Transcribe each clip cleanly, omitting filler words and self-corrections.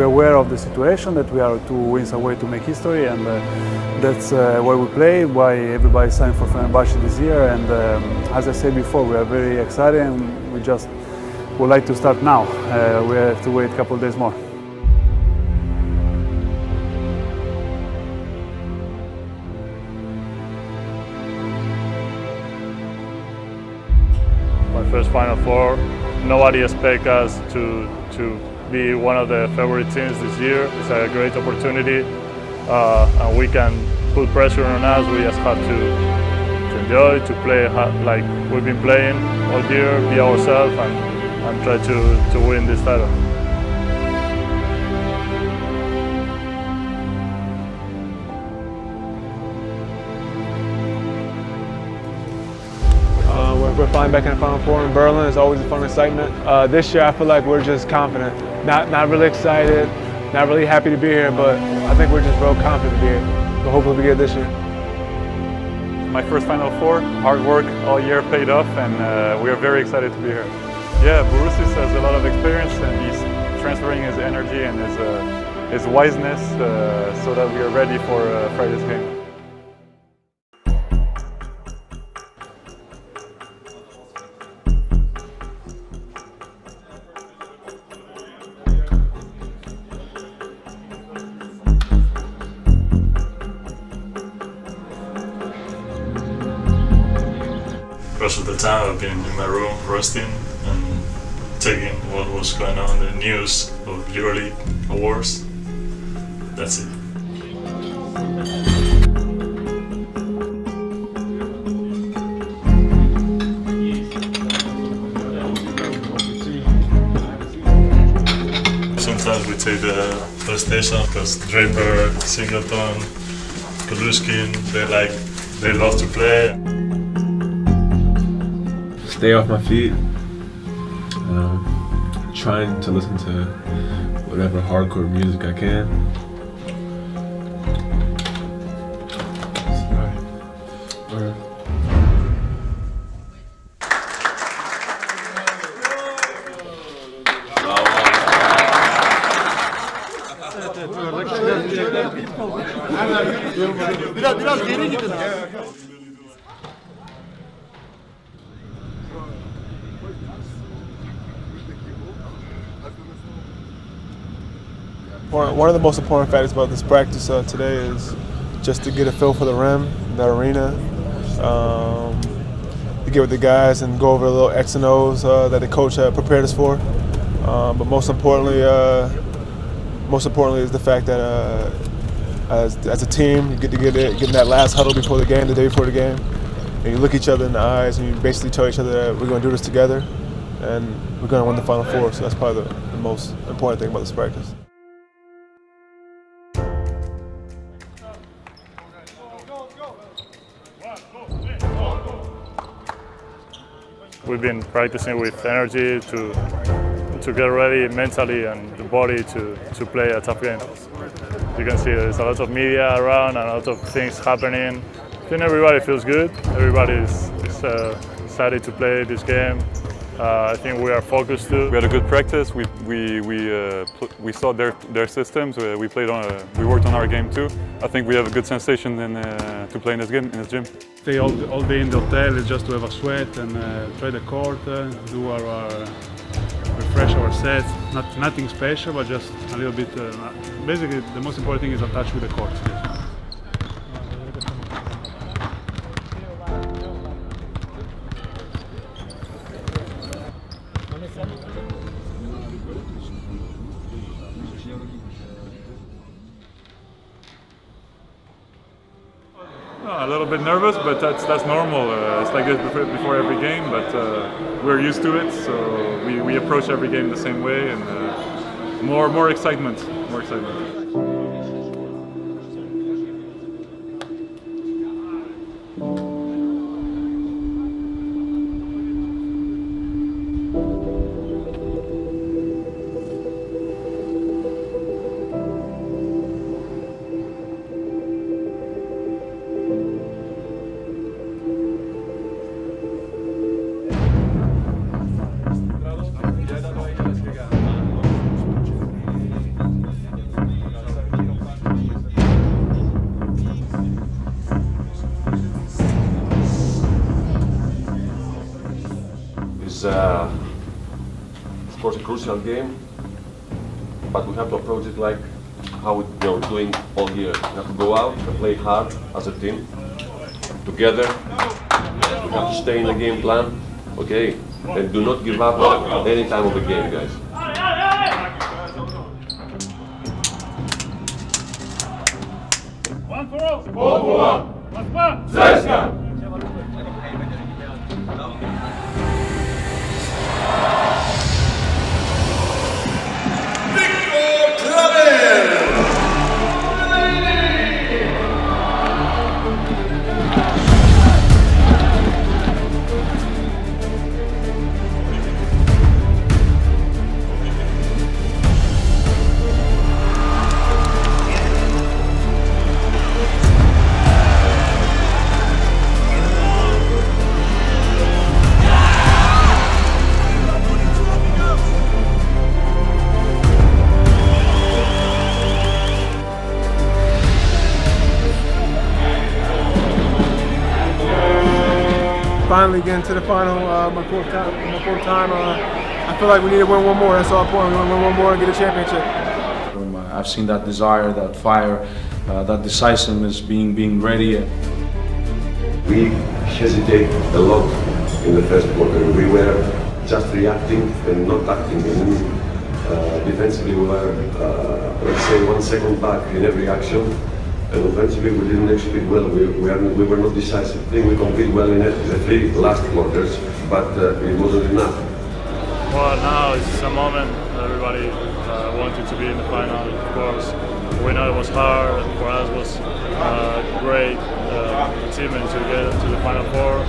we're aware of the situation, that we are 2 wins away to make history, and that's why we play, why everybody signed for Fenerbahce this year. And as I said before, we are very excited, and we just would like to start now. We have to wait a couple of days more. My first Final Four. Nobody expects us to be one of the favorite teams this year. It's a great opportunity, and we can put pressure on us. We just have to enjoy, to play like we've been playing all year, be ourselves, and try to win this title. We're flying back in the Final Four in Berlin. It's always a fun excitement. This year I feel like we're just confident. Not really excited, not really happy to be here, but I think we're just real confident to be here. So hopefully we get it this year. My first Final Four, hard work all year paid off, and we are very excited to be here. Yeah, Borussis has a lot of experience, and he's transferring his energy and his wiseness so that we are ready for Friday's game. Most of the time I've been in my room resting and taking what was going on in the news of Euroliga awards. That's it. Sometimes we take the PlayStation because Draper, Singleton, Kaluskin, they love to play. Stay off my feet, trying to listen to whatever hardcore music I can. Biraz geri gidin. One of the most important factors about this practice today is just to get a feel for the rim, the arena, to get with the guys and go over a little X and O's that the coach prepared us for. But most importantly is the fact that as a team, you get to get in that last huddle before the game, the day before the game, and you look each other in the eyes and you basically tell each other that we're going to do this together and we're going to win the Final Four. So that's probably the most important thing about this practice. We've been practicing with energy to get ready mentally and the body to play a tough game. You can see there's a lot of media around and a lot of things happening. I think everybody feels good. Everybody is excited to play this game. I think we are focused too. We had a good practice. We saw their systems. We worked on our game too. I think we have a good sensation to play in this gym. Stay all day in the hotel is just to have a sweat and try the court, do our refresh our sets. Nothing special, but just a little bit. Basically, the most important thing is a touch with the court. A little bit nervous, but that's normal. It's like this before every game, but we're used to it, so we approach every game the same way, and more excitement. is, of course, a crucial game, but we have to approach it like how we're doing all year. We have to go out and play hard as a team, together. We have to stay in the game plan, okay? And do not give up at any time of the game, guys. One for all. One. Finally getting to the final, my fourth time. I feel like we need to win one more. That's all important. We want to win one more and get a championship. I've seen that desire, that fire, that decisiveness, being ready. We hesitated a lot in the first quarter. We were just reacting and not acting. And defensively, we were, let's say, 1 second back in every action. And offensively, we didn't execute well. We were not decisive. I think we competed well in the 3 last quarters, but it wasn't enough. Well, now it's a moment. Everybody wanted to be in the final, of course. We know it was hard. For us, it was great achievement to get to the Final Four.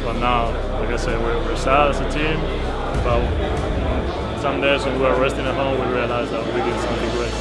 But now, like I said, we're sad as a team. But some days when we were resting at home, we realized that we did something great.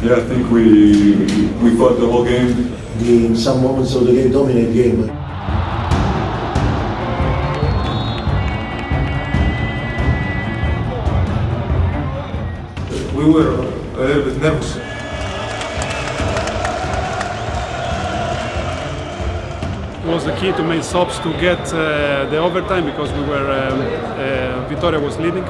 Yeah, I think we fought the whole game. In some moments of the game, dominate game. We were a little bit nervous. It was the key to make stops to get the overtime because we were Vitoria was leading.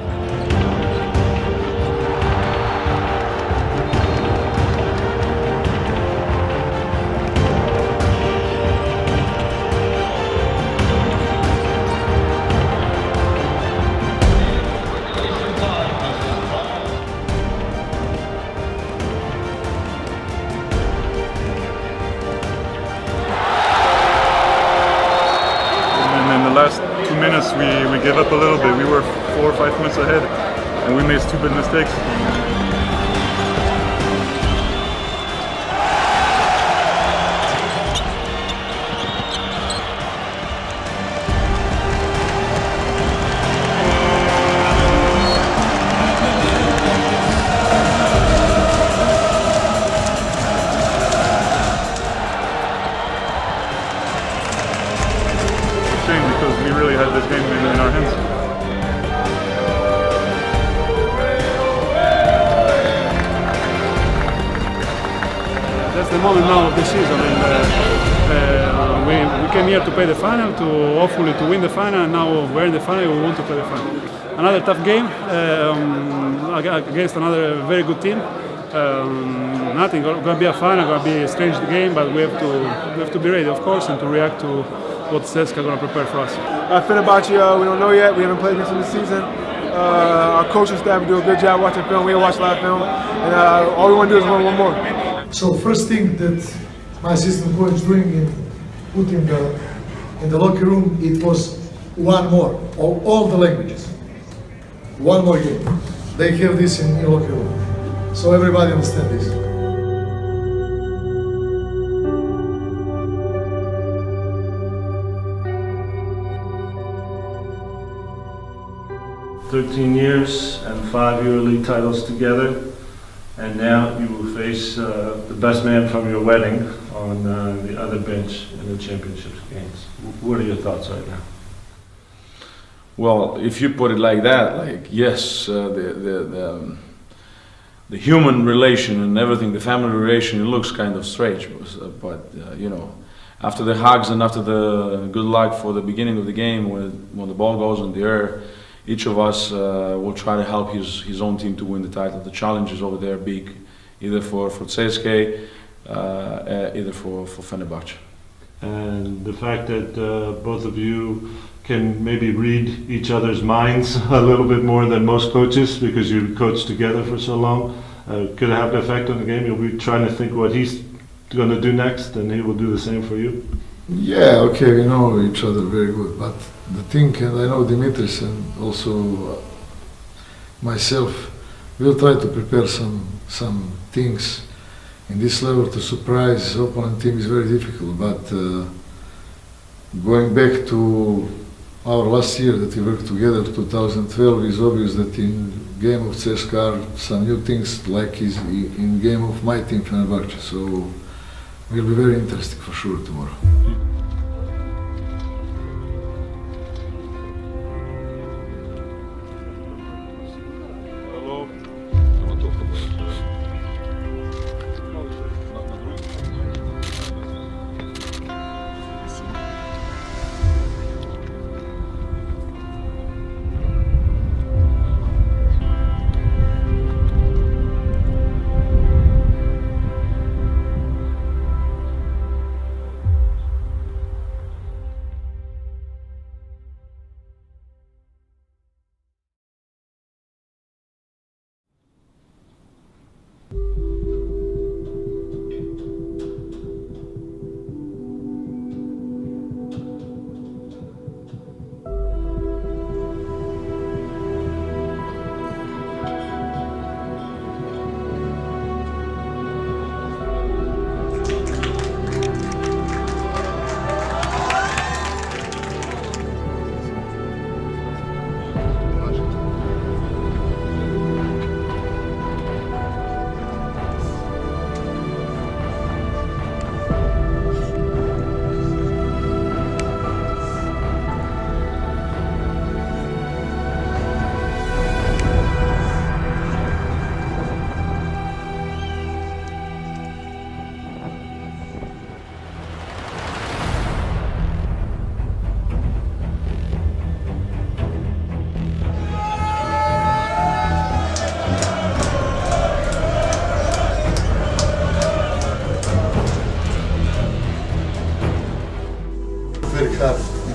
Last 2 minutes we gave up a little bit. We were 4 or 5 points ahead and we made stupid mistakes. Because we really had this game in our hands. That's the moment now of the season, and we came here to play the final, to hopefully to win the final. And now we're in the final. We want to play the final. another tough game against another very good team. Nothing going to be a fun, going to be a strange game, but we have to be ready, of course, and to react to what CSKA are going to prepare for us. Fenerbahce, we don't know yet. We haven't played against them this season. Our coaching staff do a good job watching film. We watch a lot of film, and all we want to do is win one more. So first thing that my assistant coach doing in putting in the locker room, it was one more, all the languages. One more game. They have this in locker room. So everybody understand this. $13 and 5 EuroLeague titles together, and now you will face the best man from your wedding on the other bench in the championship games. What are your thoughts right now? Well, if you put it like that, like yes, the human relation and everything, the family relation, it looks kind of strange, but you know, after the hugs and after the good luck for the beginning of the game, when the ball goes in the air, each of us will try to help his own team to win the title. The challenges over there are big, either for CSKA, either for Fenerbahce. And the fact that both of you can maybe read each other's minds a little bit more than most coaches, because you coached together for so long, could it have an effect on the game? You'll be trying to think what he's going to do next, and he will do the same for you? Yeah, okay, we know each other very good, but the thing, and I know Dimitris and also myself, we'll try to prepare some things in this level to surprise opponent team is very difficult, but going back to our last year that we worked together, 2012, is obvious that in game of CSKA are some new things like is in game of my team Fenerbahce, so will be very interesting for sure tomorrow.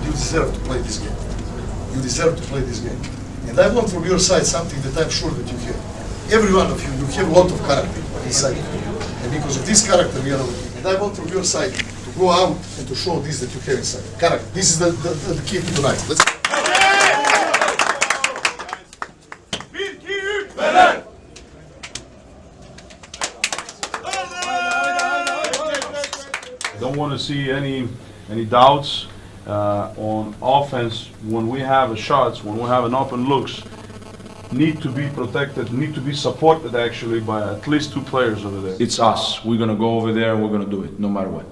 You deserve to play this game. You deserve to play this game. And I want from your side something that I'm sure that you have. Every one of you have a lot of character inside. And because of this character we are over here. And I want from your side to go out and to show this that you have inside. Character. This is the key to tonight. Let's go. I don't want to see any doubts on offense. When we have shots, when we have an open looks, need to be protected, need to be supported actually by at least two players over there. It's us. We're going to go over there and we're going to do it no matter what.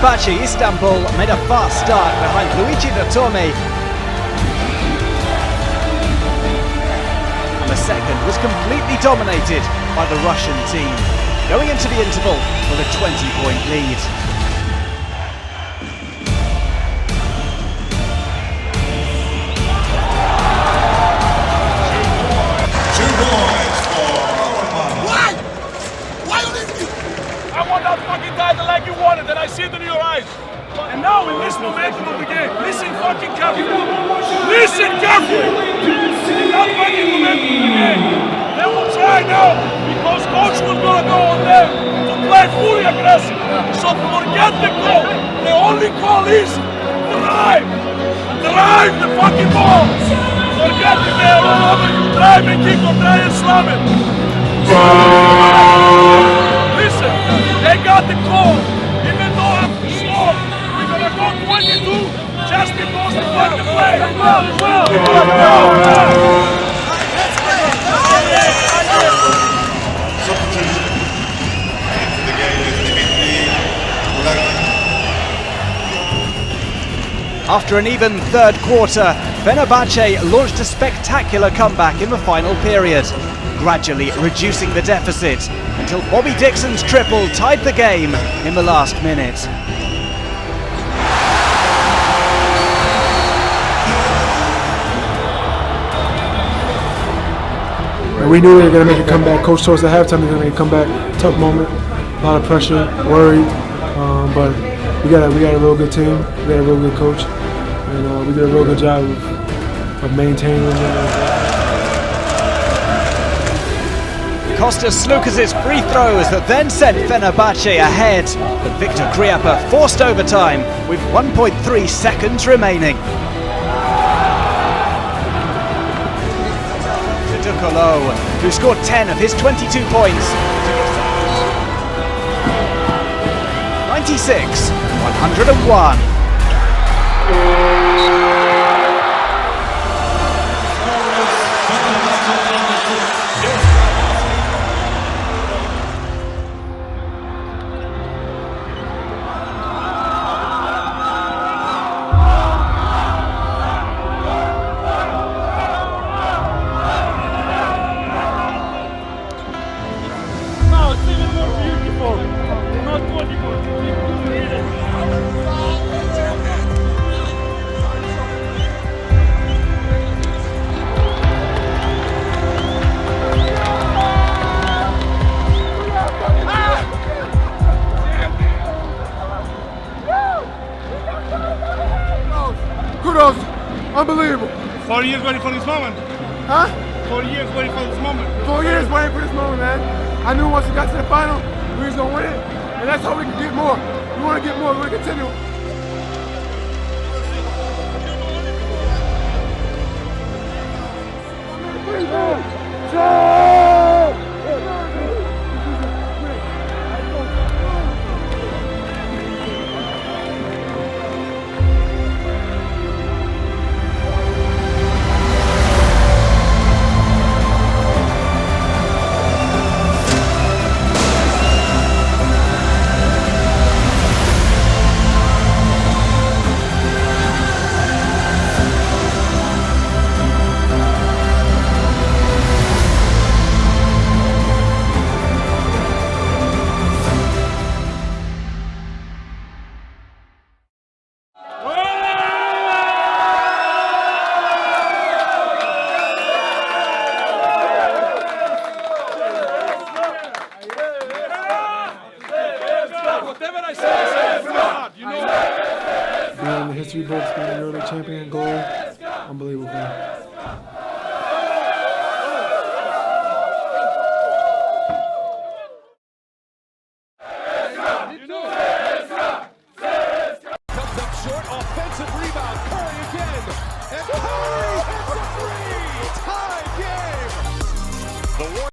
Fenerbahce Istanbul made a fast start behind Luigi Datome. And the second was completely dominated by the Russian team, going into the interval with a 20-point lead. Like you wanted, and I see it in your eyes. And now in this momentum of the game, listen fucking carefully. Listen carefully. In that fucking momentum of the game, they will try now because coach was gonna go on them to play fully aggressive. So forget the call. The only call is drive. Drive the fucking ball. Forget it, they're all over you. Drive and kick or try and slam it. Listen, they got the call. Even though I'm slow, we're gonna go 22 just because they want to play. After an even third quarter, Fenerbahce launched a spectacular comeback in the final period, gradually reducing the deficit until Bobby Dixon's triple tied the game in the last minute. We knew they were going to make a comeback. Coach told us at halftime they were going to make a comeback. Tough moment, a lot of pressure, worried, but we got a real good team. We got a real good coach, and we did a real good job of maintaining. Kostas Sloukas' free throws that then sent Fenerbahce ahead, but Victor Kriapa forced overtime with 1.3 seconds remaining. Dukolo, who scored 10 of his 22 points. 96-101. Kudos, unbelievable. 4 years waiting for this moment. Huh? 4 years waiting for this moment. 4 years waiting for this moment, man. I knew once we got to the final, we was gonna win it, and that's how we can get more. We want to get more. We want to continue. Being in the history books, being an Euroliga champion, goal, unbelievable.